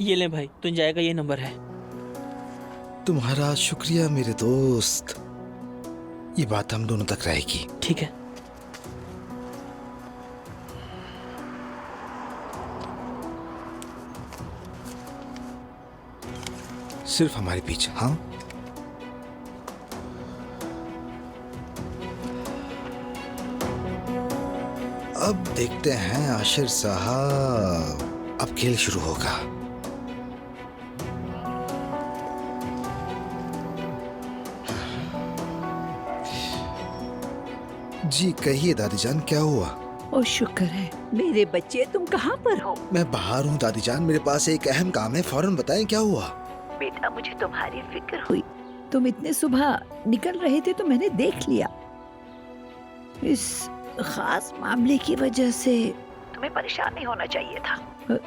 ये ले भाई, तुंजाया का ये नंबर है। तुम्हारा शुक्रिया मेरे दोस्त। ये बात हम दोनों तक रहेगी। ठीक है। सिर्फ हमारे पीछे, हाँ? अब देखते हैं आशिर साहब, अब खेल शुरू होगा। जी कहिए दादी जान, क्या हुआ? ओ शुक्र है मेरे बच्चे, तुम कहाँ पर हो? मैं बाहर हूँ दादी जान, मेरे पास एक अहम काम है, फौरन बताएं क्या हुआ। बेटा मुझे तुम्हारी फिक्र हुई। तुम इतने सुबह निकल रहे थे तो मैंने देख लिया। इस खास मामले की वजह से तुम्हें परेशान नहीं होना चाहिए था।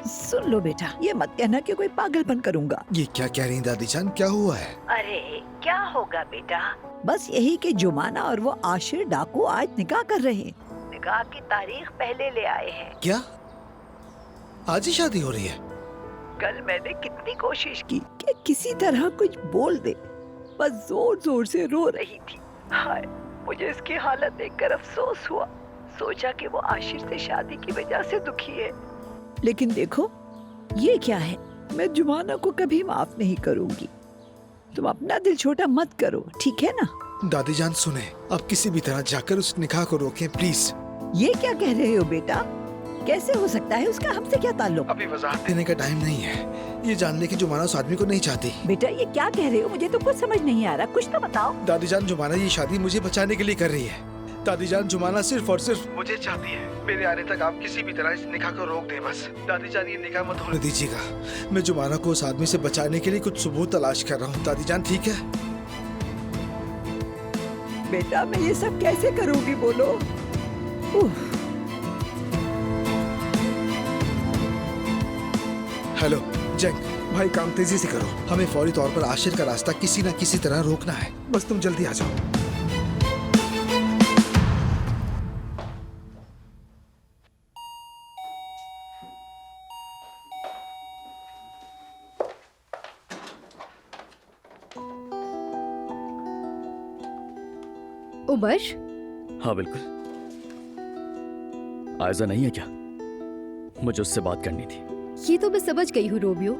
सुन लो बेटा, ये मत कहना कि कोई पागलपन करूंगा। ये क्या कह रही दादी जान, क्या हुआ है? अरे क्या होगा बेटा, बस यही कि जुमाना और वो आशिर डाकू आज निकाह कर रहे हैं। निकाह की तारीख पहले ले आए हैं। क्या आज ही शादी हो रही है? कल मैंने कितनी कोशिश की कि किसी तरह कुछ बोल दे, बस जोर जोर से रो रही थी। हाय, मुझे इसकी हालत देखकर अफसोस हुआ। सोचा कि वो आशिर से शादी की वजह से दुखी है, लेकिन देखो ये क्या है। मैं जुमाना को कभी माफ नहीं करूंगी। तुम अपना दिल छोटा मत करो, ठीक है ना? दादी जान सुने, आप किसी भी तरह जाकर उस निकाह को रोकें प्लीज। ये क्या कह रहे हो बेटा? कैसे हो सकता है? उसका हमसे क्या ताल्लुक? अभी वजाहत देने का टाइम नहीं है। ये जानने की जुमाना उस आदमी को नहीं चाहती। बेटा ये क्या कह रहे हो? मुझे तो कुछ समझ नहीं आ रहा, कुछ तो बताओ। दादी जान, जुमाना ये शादी मुझे बचाने के लिए कर रही है। दादी जान, जुमाना सिर्फ और सिर्फ मुझे चाहती है। मेरे आने तक आप किसी भी तरह इस निकाह को रोक दें बस। दादी जान, ये निकाह मत होने दीजिएगा। मैं जुमाना को उस आदमी से बचाने के लिए कुछ सबूत तलाश कर रहा हूँ। दादी जान ठीक है? बेटा मैं ये सब कैसे करूंगी, बोलो। हेलो जंग भाई, काम तेजी से करो। हमें फौरी तौर पर आशिर का रास्ता किसी न किसी तरह रोकना है। बस तुम जल्दी आ जाओ। उमर, हाँ बिल्कुल। आयजा नहीं है क्या? मुझे उससे बात करनी थी। ये तो मैं समझ गई हूँ रोमियो।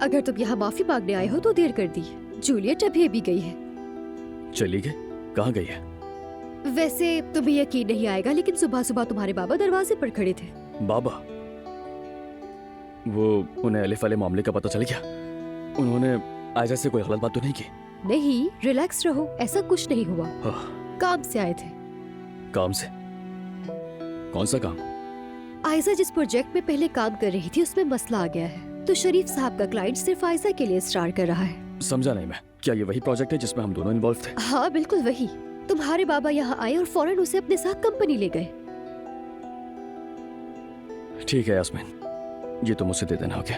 अगर तुम यहाँ माफी मांगने आए हो तो देर कर दी। जूलियट अभी भी गई है। चली गई? कहाँ गई है? वैसे तुम्हें यकीन नहीं आएगा, लेकिन सुबह सुबह तुम्हारे बाबा दरवाजे पर खड़े थे। बाबा? वो उन्हें अलिफ वाले मामले का पता चल गया? उन्होंने आयजा से कोई गलत बात तो नहीं की? नहीं, रिलैक्स रहो, ऐसा कुछ नहीं हुआ। काम से आए थे। काम से? कौन सा काम? आयजा जिस प्रोजेक्ट में पहले काम कर रही थी उसमें मसला आ गया है, तो शरीफ साहब का क्लाइंट सिर्फ आयजा के लिए स्टार कर रहा है। समझा नहीं मैं। क्या ये वही प्रोजेक्ट है जिसमें हम दोनों इन्वॉल्व थे? हाँ बिल्कुल वही। तुम्हारे बाबा यहाँ आए और फौरन उसे अपने साथ कंपनी ले गए। ठीक है यास्मीन, ये तो मुझसे दे देना, ओके?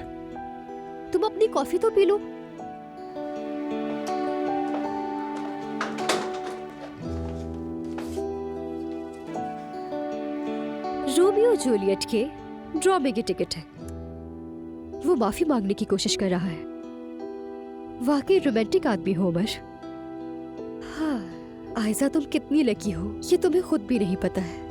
तुम अपनी कॉफी तो पी लो। रोमियो जूलियट के ड्रामे की टिकट है। वो माफी मांगने की कोशिश कर रहा है। वाकई रोमांटिक आदमी हो उमर। हाँ, आयजा तुम कितनी लकी हो, ये तुम्हें खुद भी नहीं पता है।